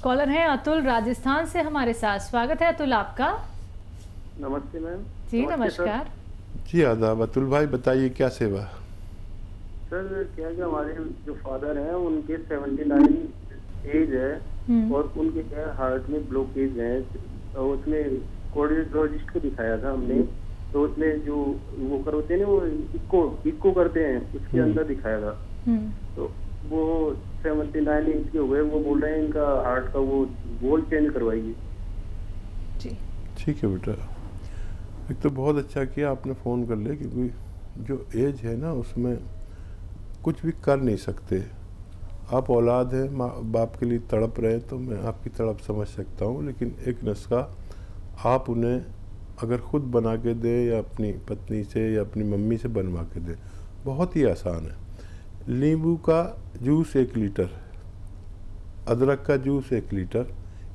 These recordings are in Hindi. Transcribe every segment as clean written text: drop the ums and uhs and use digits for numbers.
कॉलर हैं अतुल राजस्थान से हमारे साथ। स्वागत है अतुल आपका। नमस्ते मैम। जी नमस्कार। जी आदाब। अतुल भाई बताइए क्या सेवा। सर क्या कि हमारे जो फादर हैं उनके 79 एज है और उनके क्या हार्ट में ब्लॉकेज है। तो उसमें कार्डियोलॉजिस्ट को दिखाया था हमने, तो उसमें जो वो करते हैं ना, वो इको करते हैं, उसके अंदर दिखाया था। तो वो 79 एज के हो गए, वो बोल रहे हैं इनका हार्ट का वो वॉल चेंज करवाइए। जी ठीक है बेटा, एक तो बहुत अच्छा किया आपने फ़ोन कर लिया, क्योंकि जो एज है ना उसमें कुछ भी कर नहीं सकते। आप औलाद हैं, माँ बाप के लिए तड़प रहे हैं, तो मैं आपकी तड़प समझ सकता हूँ, लेकिन एक नुस्खा आप उन्हें अगर ख़ुद बना के दें या अपनी पत्नी से या अपनी मम्मी से बनवा के दें, बहुत ही आसान है। नींबू का जूस 1 लीटर, अदरक का जूस 1 लीटर,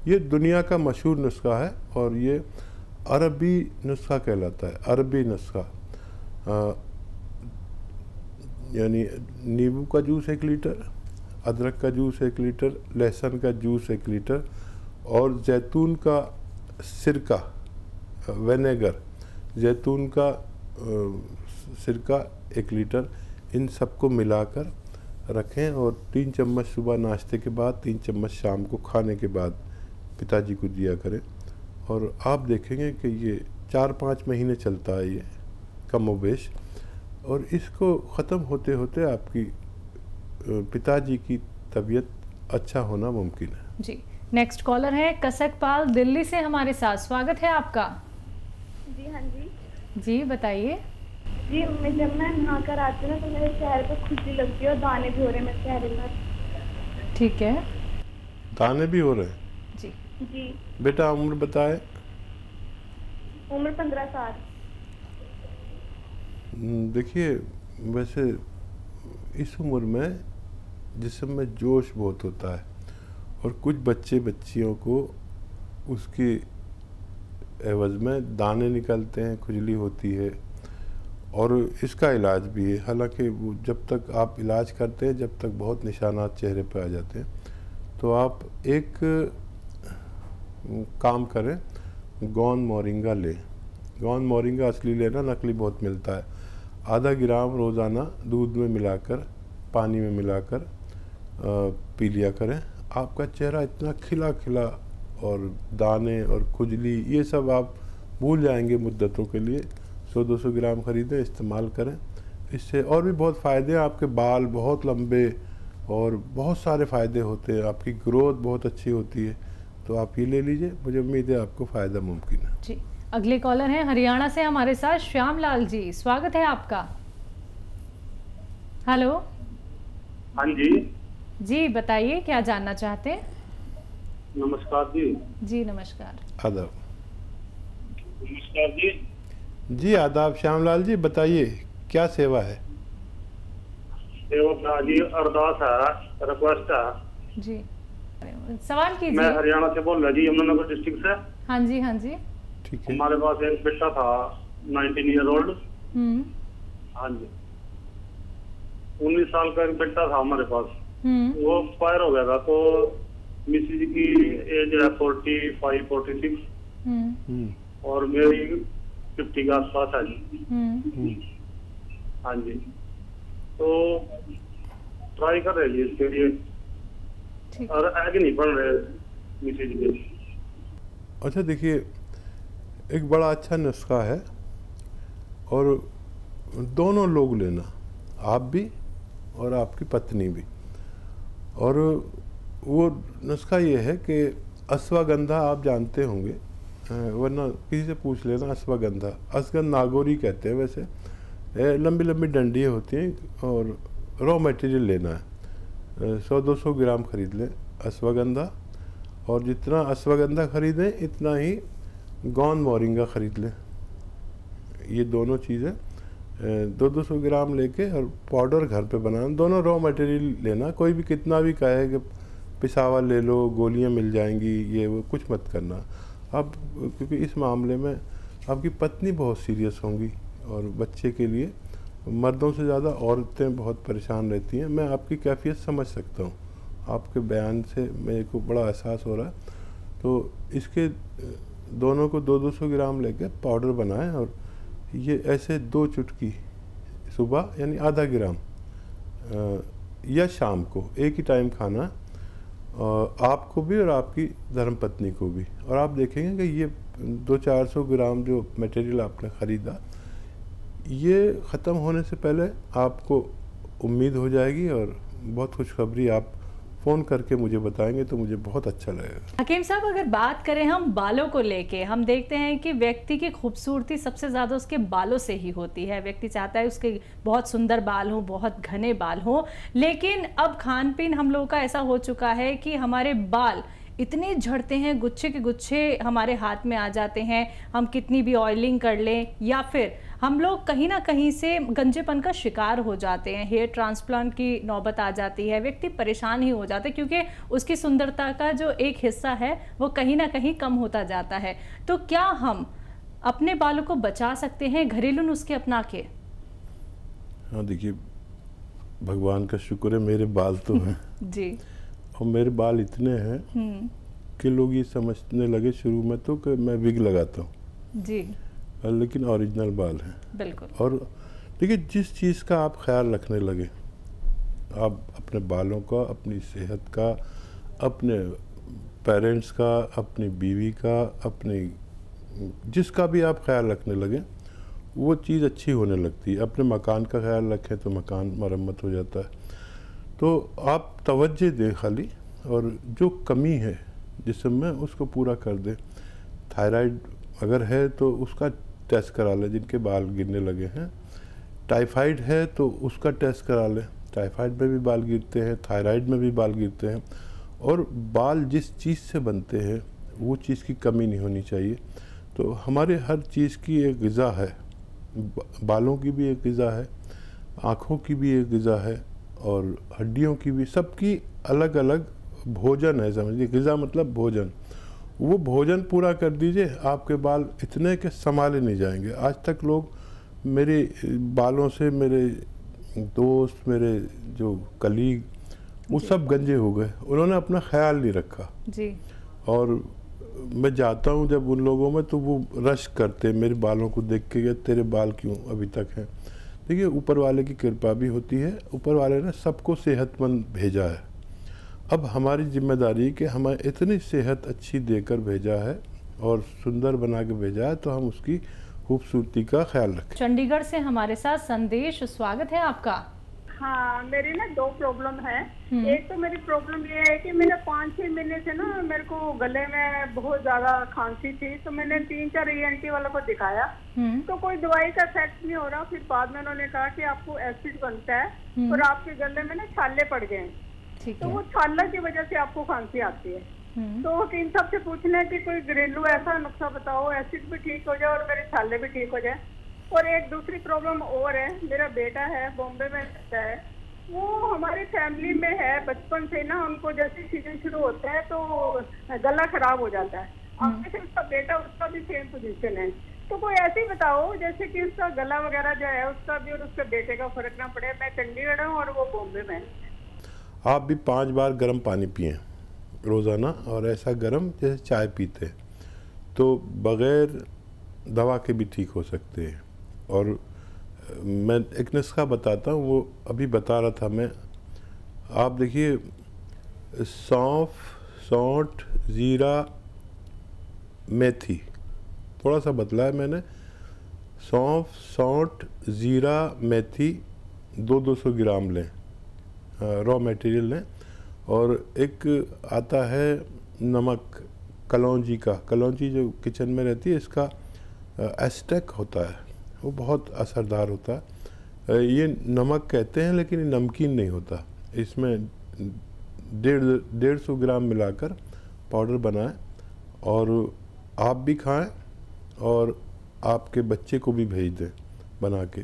ये दुनिया का मशहूर नुस्खा है और ये अरबी नुस्खा कहलाता है। अरबी नुस्खा यानी नींबू का जूस 1 लीटर, अदरक का जूस 1 लीटर, लहसुन का जूस 1 लीटर और जैतून का सिरका, विनेगर, जैतून का सिरका 1 लीटर, इन सबको मिलाकर रखें और 3 चम्मच सुबह नाश्ते के बाद, 3 चम्मच शाम को खाने के बाद पिताजी को दिया करें। और आप देखेंगे कि ये 4-5 महीने चलता है ये कमोबेश, और इसको ख़त्म होते होते आपकी पिताजी की तबीयत अच्छा होना मुमकिन है। जी नेक्स्ट कॉलर है कसकपाल दिल्ली से हमारे साथ। स्वागत है आपका। जी हाँ जी। जी बताइए। जी जब मैं नहा कर आती हूँ तो मेरे चेहरे पर खुजली लगती है और दाने भी हो रहे हैं मेरे चेहरे पर। ठीक है। दाने भी हो रहे हैं? जी जी। बेटा उम्र बताए। उम्र 15 साल। देखिए, वैसे इस उम्र में जिस्म में जोश बहुत होता है और कुछ बच्चियों को उसके एवज में दाने निकलते हैं, खुजली होती है और इसका इलाज भी है। हालांकि वो जब तक आप इलाज करते हैं, जब तक बहुत निशानात चेहरे पर आ जाते हैं, तो आप एक काम करें, गौन मोरिंगा लें। गौन मोरिंगा असली लेना, नकली बहुत मिलता है। आधा ग्राम रोज़ाना दूध में मिलाकर, पानी में मिलाकर पी लिया करें। आपका चेहरा इतना खिला खिला और दाने और खुजली ये सब आप भूल जाएंगे मुद्दतों के लिए। 100-200 ग्राम ख़रीदें, इस्तेमाल करें। इससे और भी बहुत फ़ायदे हैं। आपके बाल बहुत लंबे और बहुत सारे फ़ायदे होते हैं, आपकी ग्रोथ बहुत अच्छी होती है। तो आप ये ले लीजिए, मुझे उम्मीद है आपको फ़ायदा मुमकिन है। जी अगले कॉलर हैं हरियाणा से हमारे साथ श्याम लाल जी। स्वागत है आपका। हेलो। हाँ जी। जी बताइए क्या जानना चाहते हैं। नमस्कार जी। जी नमस्कार। आदाब। नमस्कार जी। जी आदाब श्यामलाल जी, बताइए क्या सेवा है। सेवा जी अरदास है, रिक्वेस्ट है जी, सवाल कीजिए। मैं हरियाणा से बोल रहा जी, यमुनानगर डिस्ट्रिक्ट से। हाँ जी हाँ जी। ठीक है। हमारे पास एक बेटा था 19 ईयर ओल्ड। हाँ जी, 19 साल का एक बेटा था हमारे पास। वो एक्सपायर हो गया था, तो मिसेज की एज है 45-46 और मेरी 50 के आसपास है जी। हाँ जी, तो ट्राई कर रहे जी इसके लिए, और आगे नहीं बढ़ रहे मिसेज के। अच्छा देखिए, एक बड़ा अच्छा नुस्खा है और दोनों लोग लेना, आप भी और आपकी पत्नी भी। और वो नुस्खा ये है कि अश्वगंधा आप जानते होंगे, वरना किसी से पूछ लेना। अश्वगंधा, अश्वगंधा नागौरी कहते हैं वैसे, लंबी लंबी डंडियाँ होती हैं और रॉ मटेरियल लेना है। 100-200 ग्राम खरीद लें अश्वगंधा, और जितना अश्वगंधा खरीदें इतना ही गौन मोरिंगा खरीद लें। ये दोनों चीज़ें 200-200 ग्राम लेके और पाउडर घर पे बनाना। दोनों रॉ मटेरियल लेना, कोई भी कितना भी कहे कि पिसावा ले लो, गोलियां मिल जाएंगी, ये वो कुछ मत करना अब, क्योंकि इस मामले में आपकी पत्नी बहुत सीरियस होंगी और बच्चे के लिए मर्दों से ज़्यादा औरतें बहुत परेशान रहती हैं। मैं आपकी कैफियत समझ सकता हूँ आपके बयान से मेरे को बड़ा एहसास हो रहा है। तो इसके दोनों को 200 ग्राम लेके पाउडर बनाएं और ये ऐसे 2 चुटकी सुबह यानी आधा ग्राम या शाम को एक ही टाइम खाना, आपको भी और आपकी धर्मपत्नी को भी। और आप देखेंगे कि ये 200-400 ग्राम जो मटेरियल आपने ख़रीदा, ये ख़त्म होने से पहले आपको उम्मीद हो जाएगी और बहुत खुशखबरी आप फ़ोन करके मुझे बताएंगे तो मुझे बहुत अच्छा लगेगा। हकीम साहब, अगर बात करें हम बालों को लेके, हम देखते हैं कि व्यक्ति की खूबसूरती सबसे ज़्यादा उसके बालों से ही होती है। व्यक्ति चाहता है उसके बहुत सुंदर बाल हों, बहुत घने बाल हों, लेकिन अब खान पीन हम लोगों का ऐसा हो चुका है कि हमारे बाल इतने झड़ते हैं, गुच्छे के गुच्छे हमारे हाथ में आ जाते हैं। हम कितनी भी ऑयलिंग कर लें या फिर हम लोग कहीं ना कहीं से गंजेपन का शिकार हो जाते हैं। हेयर ट्रांसप्लांट की नौबत आ जाती है, व्यक्ति परेशान ही हो जाता है क्योंकि उसकी सुंदरता का जो एक हिस्सा है वो कहीं ना कहीं कम होता जाता है। तो क्या हम अपने बालों को बचा सकते हैं घरेलू नुस्खे अपना के? हाँ, देखिए, भगवान का शुक्र है मेरे बाल तो हैं जी। और मेरे बाल इतने हैं कि लोग ये समझने लगे शुरू में तो कि मैं विग लगाता हूँ जी, लेकिन ओरिजिनल बाल हैं। बिल्कुल। और देखिए, जिस चीज़ का आप ख्याल रखने लगे, आप अपने बालों का, अपनी सेहत का, अपने पेरेंट्स का, अपनी बीवी का, अपनी जिसका भी आप ख्याल रखने लगे, वो चीज़ अच्छी होने लगती है। अपने मकान का ख्याल रखें तो मकान मरम्मत हो जाता है। तो आप तवज्जो दें खाली, और जो कमी है जिस्म में उसको पूरा कर दें। थायराइड अगर है तो उसका टेस्ट करा लें, जिनके बाल गिरने लगे हैं। टाइफाइड है तो उसका टेस्ट करा लें, टाइफाइड में भी बाल गिरते हैं, थायराइड में भी बाल गिरते हैं। और बाल जिस चीज़ से बनते हैं वो चीज़ की कमी नहीं होनी चाहिए। तो हमारे हर चीज़ की एक ग़िज़ा है, बालों की भी एक ग़िज़ा है, आँखों की भी एक ग़िज़ा है, और हड्डियों की भी, सबकी अलग अलग भोजन है। समझिए, ग़िज़ा मतलब भोजन। वो भोजन पूरा कर दीजिए, आपके बाल इतने के संभाले नहीं जाएंगे। आज तक लोग मेरे बालों से, मेरे दोस्त, मेरे जो कलीग, वो सब गंजे हो गए। उन्होंने अपना ख्याल नहीं रखा जी। और मैं जाता हूँ जब उन लोगों में तो वो रश करते मेरे बालों को देख के, तेरे बाल क्यों अभी तक हैं। देखिए, ऊपर वाले की कृपा भी होती है, ऊपर वाले ने सबको सेहतमंद भेजा है। अब हमारी जिम्मेदारी कि हमें इतनी सेहत अच्छी देकर भेजा है और सुंदर बना के भेजा है, तो हम उसकी खूबसूरती का ख्याल रखें। चंडीगढ़ से हमारे साथ संदेश, स्वागत है आपका। हाँ, मेरी ना 2 प्रॉब्लम है। एक तो मेरी प्रॉब्लम ये है कि मैंने 5-6 महीने से ना मेरे को गले में बहुत ज्यादा खांसी थी, तो मैंने 3-4 ENT वालों को दिखाया, तो कोई दवाई का इफेक्ट नहीं हो रहा। फिर बाद में उन्होंने कहा कि आपको एसिड बनता है और आपके गले में ना छाले पड़ गए, तो वो छाला की वजह से आपको खांसी आती है। तो वकील साहब से पूछना है कि कोई घरेलू ऐसा नुस्खा बताओ, एसिड भी ठीक हो जाए और मेरे छाले भी ठीक हो जाए। और एक दूसरी प्रॉब्लम और है, मेरा बेटा है, बॉम्बे में रहता है, वो हमारी फैमिली में है बचपन से ना, उनको जैसे सीजन शुरू होता है तो गला खराब हो जाता है। अब से उसका बेटा, उसका भी सेम पोजीशन है, तो कोई ऐसे ही बताओ जैसे कि उसका गला वगैरह जो है उसका भी और उसके बेटे का फर्क ना पड़े। मैं चंडीगढ़ हूँ और वो बॉम्बे में। आप भी 5 बार गर्म पानी पिएं रोज़ाना, और ऐसा गर्म जैसे चाय पीते हैं, तो बग़ैर दवा के भी ठीक हो सकते हैं। और मैं एक नुस्खा बताता हूँ, वो अभी बता रहा था मैं। आप देखिए, सौंफ, सौंठ, ज़ीरा, मेथी, थोड़ा सा बदला है मैंने। सौंफ, सौंठ, ज़ीरा, मेथी 200 ग्राम लें, रॉ मटेरियल लें। और एक आता है नमक कलौंजी का, कलौंजी जो किचन में रहती है, इसका एस्टेक होता है, वो बहुत असरदार होता है। ये नमक कहते हैं लेकिन ये नमकीन नहीं होता। इसमें 150 ग्राम मिलाकर पाउडर बनाएं और आप भी खाएं और आपके बच्चे को भी भेज दें बना के।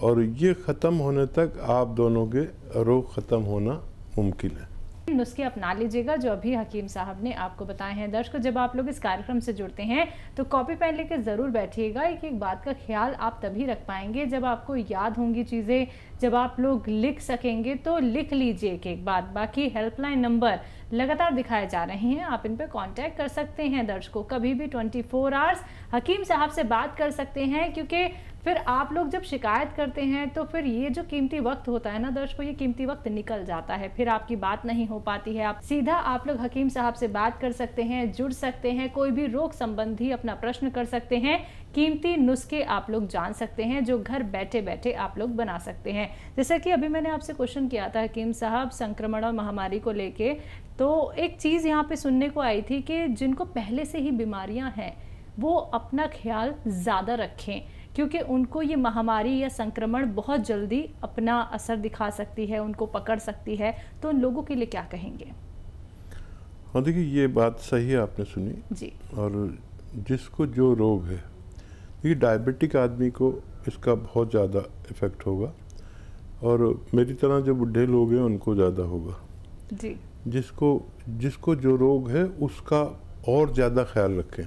और ये ख़त्म होने तक आप दोनों के रोग ख़त्म होना मुमकिन है। नुस्खे अपना लीजिएगा जो अभी हकीम साहब ने आपको बताए हैं। दर्शकों, जब आप लोग इस कार्यक्रम से जुड़ते हैं तो कॉपी पेन लेकर ज़रूर बैठिएगा। एक बात का ख्याल आप तभी रख पाएंगे जब आपको याद होंगी चीज़ें, जब आप लोग लिख सकेंगे। तो लिख लीजिए एक बात। बाकी हेल्पलाइन नंबर लगातार दिखाए जा रहे हैं, आप इन पर कांटेक्ट कर सकते हैं। दर्शकों, कभी भी 24 आवर्स हकीम साहब से बात कर सकते हैं, क्योंकि फिर आप लोग जब शिकायत करते हैं तो फिर ये जो कीमती वक्त होता है ना दर्शकों, ये कीमती वक्त निकल जाता है, फिर आपकी बात नहीं हो पाती है। आप सीधा आप लोग हकीम साहब से बात कर सकते हैं, जुड़ सकते हैं, कोई भी रोग संबंधी अपना प्रश्न कर सकते हैं, कीमती नुस्खे आप लोग जान सकते हैं जो घर बैठे बैठे आप लोग बना सकते हैं। जैसे कि अभी मैंने आपसे क्वेश्चन किया था हकीम साहब संक्रमण और महामारी को लेके, तो एक चीज़ यहाँ पे सुनने को आई थी कि जिनको पहले से ही बीमारियाँ हैं वो अपना ख्याल ज़्यादा रखें, क्योंकि उनको ये महामारी या संक्रमण बहुत जल्दी अपना असर दिखा सकती है, उनको पकड़ सकती है। तो उन लोगों के लिए क्या कहेंगे? हाँ देखिए, ये बात सही है, आपने सुनी जी। और जिसको जो रोग है, देखिए डायबिटिक आदमी को इसका बहुत ज़्यादा इफ़ेक्ट होगा और मेरी तरह जो बुढ़े लोग हैं उनको ज़्यादा होगा जी। जिसको जो रोग है उसका और ज़्यादा ख्याल रखें।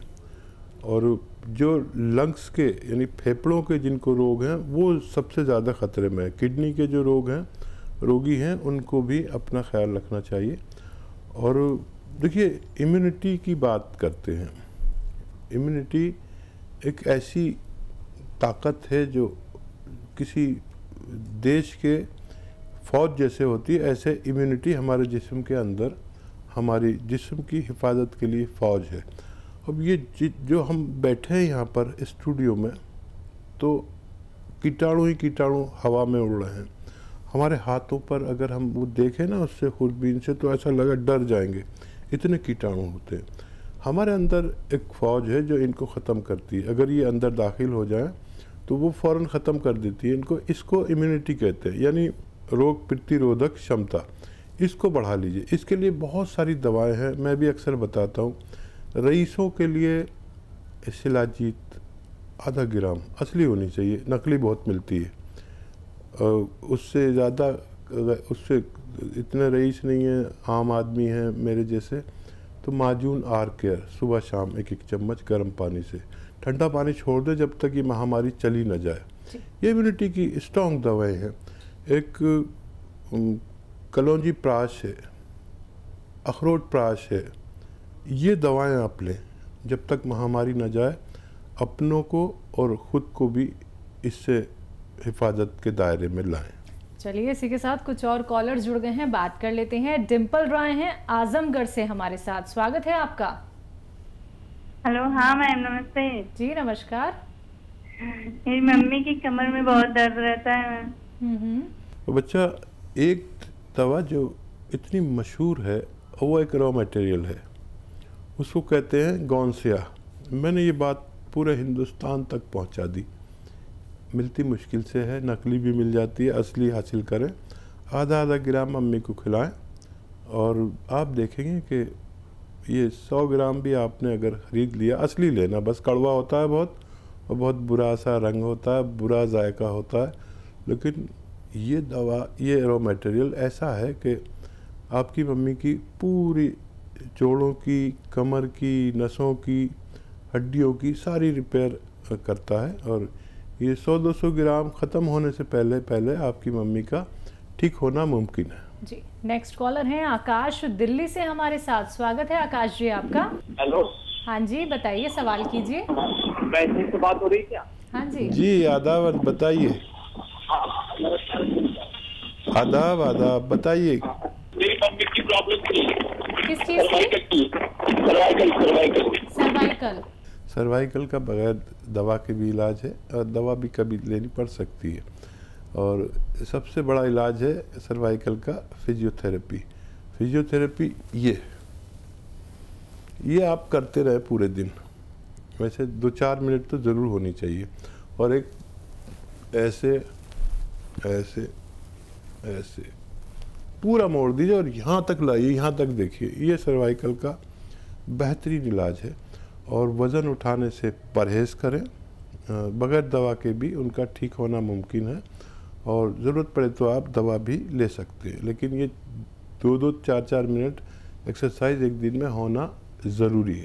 और जो लंग्स के यानी फेफड़ों के जिनको रोग हैं वो सबसे ज़्यादा ख़तरे में है। किडनी के जो रोगी हैं उनको भी अपना ख्याल रखना चाहिए। और देखिए, इम्यूनिटी की बात करते हैं। इम्यूनिटी एक ऐसी ताकत है जो किसी देश के फौज जैसे होती है, ऐसे इम्यूनिटी हमारे जिस्म के अंदर हमारी जिस्म की हिफाजत के लिए फ़ौज है। अब ये जो हम बैठे हैं यहाँ पर स्टूडियो में, तो कीटाणु ही कीटाणु हवा में उड़ रहे हैं। हमारे हाथों पर अगर हम वो देखें ना उससे खुरबीन से, तो ऐसा लगा डर जाएंगे, इतने कीटाणु होते हैं। हमारे अंदर एक फ़ौज है जो इनको ख़त्म करती है। अगर ये अंदर दाखिल हो जाए तो वो फ़ौरन ख़त्म कर देती है इनको। इसको इम्यूनिटी कहते हैं, यानी रोग प्रतिरोधक क्षमता। इसको बढ़ा लीजिए। इसके लिए बहुत सारी दवाएं हैं, मैं भी अक्सर बताता हूँ। रईसों के लिए शिलाजीत आधा ग्राम असली होनी चाहिए, नकली बहुत मिलती है। उससे ज़्यादा, उससे इतने रईस नहीं है, आम आदमी हैं मेरे जैसे, तो माजून आर केयर सुबह शाम 1-1 चम्मच गर्म पानी से। ठंडा पानी छोड़ दे जब तक ये महामारी चली न जाए। ये इम्यूनिटी की स्ट्रॉन्ग दवाएं हैं। एक कलौंजी प्राश है, अखरोट प्राश है, ये दवाएं आप लें जब तक महामारी न जाए। अपनों को और ख़ुद को भी इससे हिफाजत के दायरे में लाएं। चलिए, इसी के साथ कुछ और कॉलर जुड़ गए हैं, बात कर लेते हैं। डिम्पल रॉय हैं आजमगढ़ से हमारे साथ, स्वागत है आपका। हेलो, हाँ मैम नमस्ते। जी नमस्कार। मेरी मम्मी की कमर में बहुत दर्द रहता है मैम। तो बच्चा, एक दवा जो इतनी मशहूर है वो एक रॉ मटेरियल है, उसको कहते हैं गौनसिया। मैंने ये बात पूरे हिंदुस्तान तक पहुंचा दी। मिलती मुश्किल से है, नकली भी मिल जाती है, असली हासिल करें। आधा ग्राम मम्मी को खिलाएं और आप देखेंगे कि ये 100 ग्राम भी आपने अगर ख़रीद लिया, असली लेना, बस कड़वा होता है बहुत और बहुत बुरा सा रंग होता है, बुरा जायका होता है। लेकिन ये दवा, ये रॉ मटेरियल ऐसा है कि आपकी मम्मी की पूरी जोड़ों की, कमर की, नसों की, हड्डियों की सारी रिपेयर करता है। और ये 100-200 ग्राम ख़त्म होने से पहले पहले आपकी मम्मी का ठीक होना मुमकिन है। जी। नेक्स्ट कॉलर हैं आकाश दिल्ली से हमारे साथ, स्वागत है आकाश जी आपका। हेलो। हाँ जी, बताइए, सवाल कीजिए। वैसे से बात हो रही क्या? हाँ जी जी, आदाब, बताइए। आदाब बताइए। मेरी मम्मी की प्रॉब्लम थी। किस चीज़ की? सर्वाइकल का बगैर दवा के भी इलाज है और दवा भी कभी लेनी पड़ सकती है। और सबसे बड़ा इलाज है सर्वाइकल का फिजियोथेरेपी। फिजियोथेरेपी ये आप करते रहे पूरे दिन, वैसे 2-4 मिनट तो ज़रूर होनी चाहिए। और एक ऐसे ऐसे ऐसे पूरा मोड़ दीजिए और यहाँ तक लाइए, यहाँ तक देखिए। ये सर्वाइकल का बेहतरीन इलाज है। और वज़न उठाने से परहेज़ करें, बगैर दवा के भी उनका ठीक होना मुमकिन है। और ज़रूरत पड़े तो आप दवा भी ले सकते हैं, लेकिन ये 2-2 4-4 मिनट एक्सरसाइज एक दिन में होना ज़रूरी है।